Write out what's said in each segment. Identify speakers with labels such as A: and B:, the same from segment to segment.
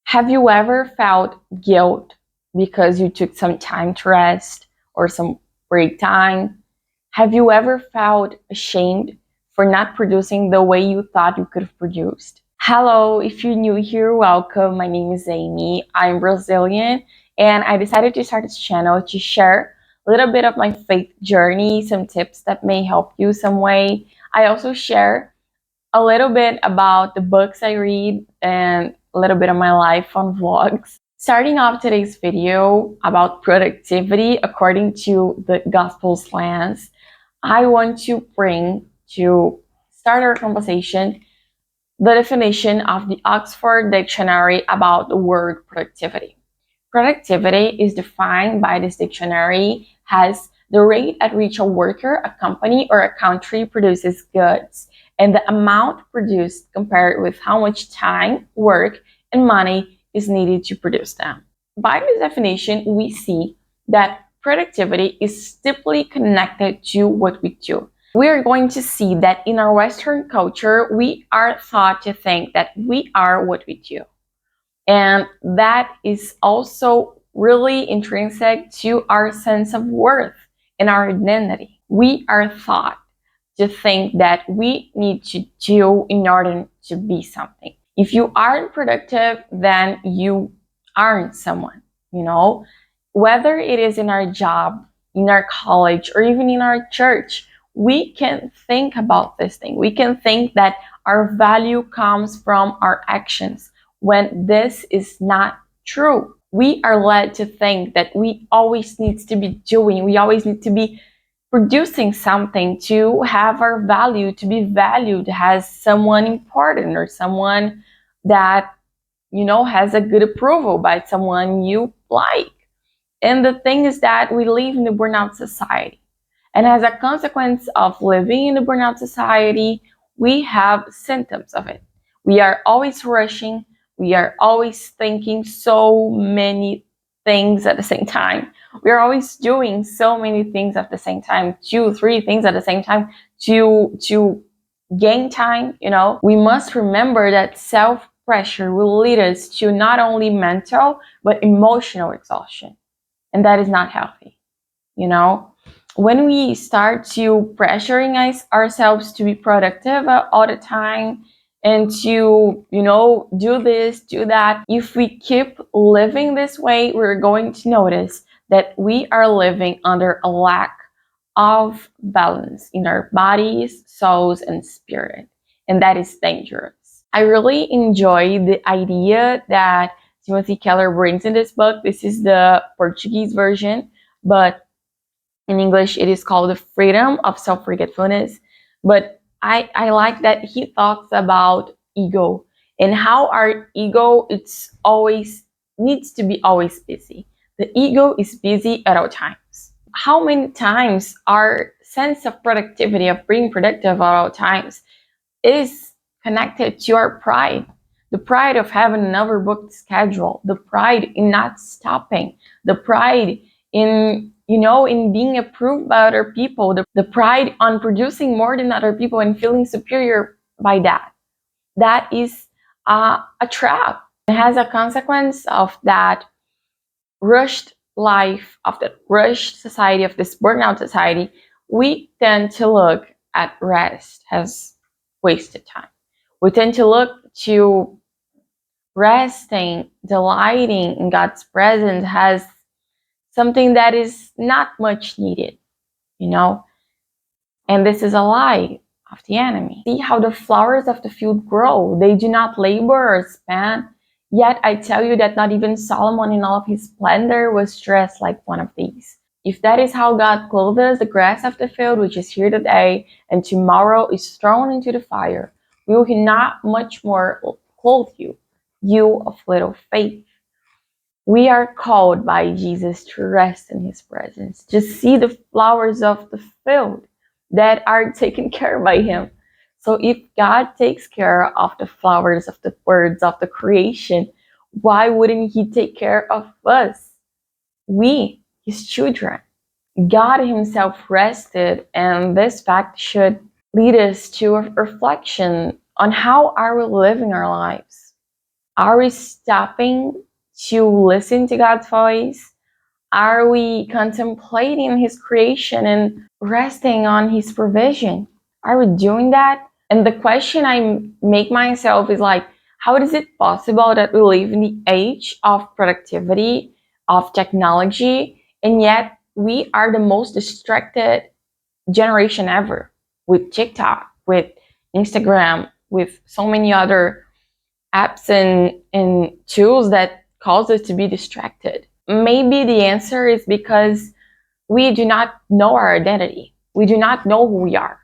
A: Have you ever felt guilt because you took some time to rest or some break time? Have you ever felt ashamed for not producing the way you thought you could have produced? Hello, if you're new here, welcome. My name is Amy. I'm Brazilian, and I decided to start this channel to share a little bit of my faith journey, some tips that may help you some way. I also share a little bit about the books I read and a little bit of my life on vlogs. Starting off today's video about productivity according to the Gospel's lens, I want to bring to start our conversation the definition of the Oxford Dictionary about the word productivity. Productivity is defined by this dictionary as the rate at which a worker, a company, or a country produces goods, and the amount produced compared with how much time, work, and money is needed to produce them. By this definition, we see that productivity is deeply connected to what we do. We are going to see that in our Western culture, we are taught to think that we are what we do. And that is also really intrinsic to our sense of worth and our identity. We are taught to think that we need to do in order to be something. If you aren't productive, then you aren't someone, Whether it is in our job, in our college, or even in our church, we can think about this thing. We can think that our value comes from our actions, when this is not true. We are led to think that we always need to be doing, we always need to be producing something to have our value, to be valued as someone important or someone that, has a good approval by someone you like. And the thing is that we live in the burnout society. And as a consequence of living in the burnout society, we have symptoms of it. We are always rushing. We are always thinking so many things at the same time. We are always doing so many things at the same time, 2, 3 things at the same time to gain time, We must remember that self-pressure will lead us to not only mental, but emotional exhaustion. And that is not healthy, When we start to pressuring ourselves to be productive all the time, and to, do this, do that. If we keep living this way, we're going to notice that we are living under a lack of balance in our bodies, souls, and spirit. And that is dangerous. I really enjoy the idea that Timothy Keller brings in this book. This is the Portuguese version, but in English, it is called The Freedom of Self-Forgetfulness. But I like that he talks about ego and how our ego needs to be always busy. The ego is busy at all times. How many times our sense of productivity, of being productive at all times, is connected to our pride? The pride of having an overbooked schedule, the pride in not stopping, the pride in being approved by other people, the pride on producing more than other people and feeling superior by that. That is a trap. It has a consequence of that rushed life, of that rushed society, of this burnout society. We tend to look at rest as wasted time. We tend to look to resting, delighting in God's presence as something that is not much needed, And this is a lie of the enemy. See how the flowers of the field grow. They do not labor or span. Yet I tell you that not even Solomon in all of his splendor was dressed like one of these. If that is how God clothes the grass of the field, which is here today and tomorrow is thrown into the fire, will he not much more clothe you, you of little faith? We are called by Jesus to rest in his presence, to see the flowers of the field that are taken care of by him. So if God takes care of the flowers, of the birds, of the creation, why wouldn't he take care of us? We, his children. God himself rested, and this fact should lead us to a reflection on how are we living our lives. Are we stopping to listen to God's voice? Are we contemplating His creation and resting on His provision? Are we doing that? And the question I make myself is like, how is it possible that we live in the age of productivity, of technology, and yet we are the most distracted generation ever with TikTok, with Instagram, with so many other apps and tools that cause us to be distracted? Maybe the answer is because we do not know our identity. We do not know who we are.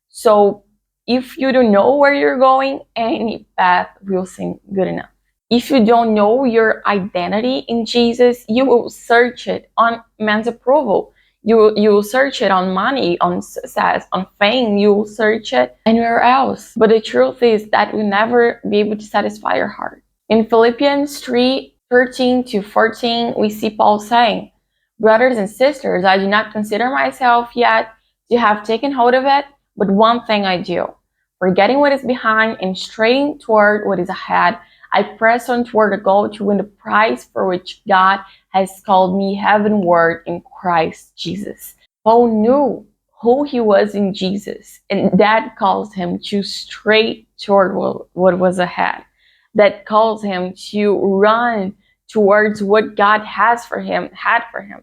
A: So if you don't know where you're going, any path will seem good enough. If you don't know your identity in Jesus, you will search it on man's approval. You will search it on money, on success, on fame. You will search it anywhere else. But the truth is that you'll never be able to satisfy your heart. In Philippians 3:13-14, we see Paul saying, "Brothers and sisters, I do not consider myself yet to have taken hold of it, but one thing I do, forgetting what is behind and straining toward what is ahead, I press on toward the goal to win the prize for which God has called me heavenward in Christ Jesus." Paul knew who he was in Jesus, and that caused him to stray toward what was ahead. That calls him to run towards what God had for him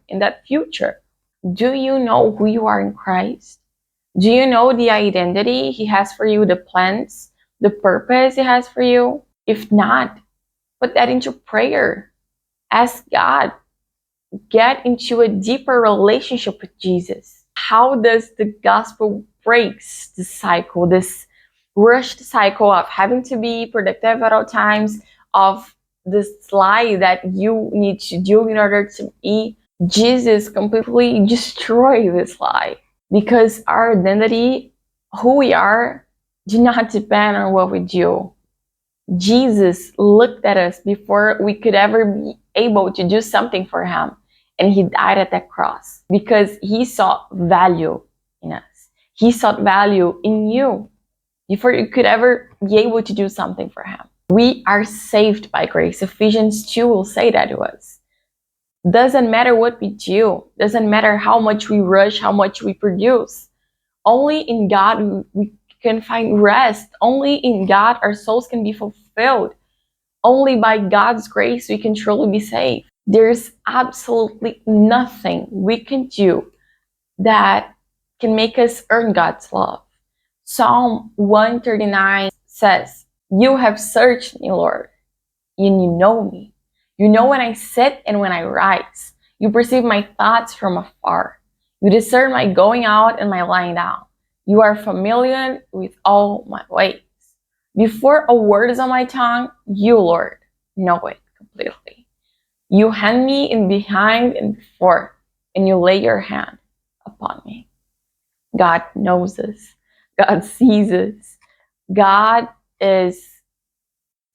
A: in that future. Do you know who you are in Christ? Do you know the identity He has for you, the plans, the purpose He has for you? If not, put that into prayer. Ask God. Get into a deeper relationship with Jesus. How does the gospel breaks the cycle, this rushed cycle of having to be productive at all times, of this lie that you need to do in order to eat? Jesus completely destroy this lie, because our identity, who we are, do not depend on what we do. Jesus looked at us before we could ever be able to do something for Him, and He died at that cross because He saw value in us. He saw value in you before you could ever be able to do something for Him. We are saved by grace. Ephesians 2 will say that to us. Doesn't matter what we do. Doesn't matter how much we rush, how much we produce. Only in God we can find rest. Only in God our souls can be fulfilled. Only by God's grace we can truly be saved. There's absolutely nothing we can do that can make us earn God's love. Psalm 139 says, "You have searched me, Lord, and you know me. You know when I sit and when I rise. You perceive my thoughts from afar. You discern my going out and my lying down. You are familiar with all my ways. Before a word is on my tongue, you, Lord, know it completely. You hand me in behind and before, and you lay your hand upon me." God knows us. God sees us. God is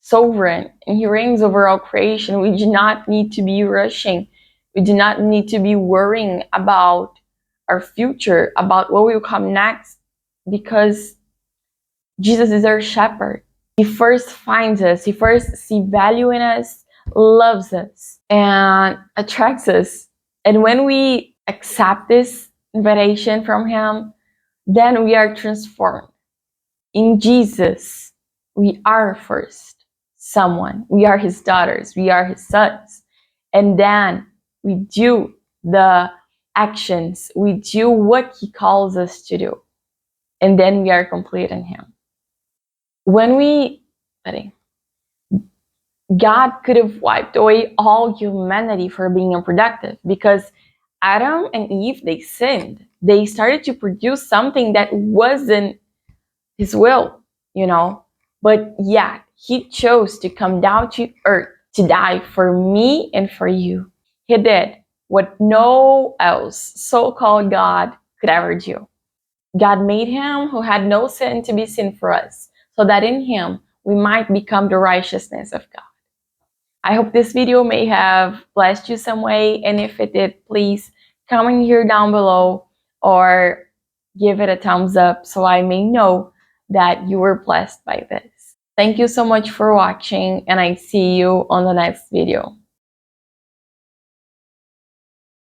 A: sovereign, and He reigns over all creation. We do not need to be rushing. We do not need to be worrying about our future, about what will come next, because Jesus is our shepherd. He first finds us. He first sees value in us, loves us, and attracts us. And when we accept this invitation from Him, then we are transformed. In Jesus, we are first someone. We are His daughters. We are His sons. And then we do the actions. We do what He calls us to do. And then we are complete in Him. God could have wiped away all humanity for being unproductive, because Adam and Eve, they sinned. They started to produce something that wasn't His will, But yet, He chose to come down to earth to die for me and for you. He did what no else so-called God could ever do. God made Him who had no sin to be sin for us, so that in Him we might become the righteousness of God. I hope this video may have blessed you some way, and if it did, please comment here down below or give it a thumbs up so I may know that you were blessed by this. Thank you so much for watching, and I see you on the next video.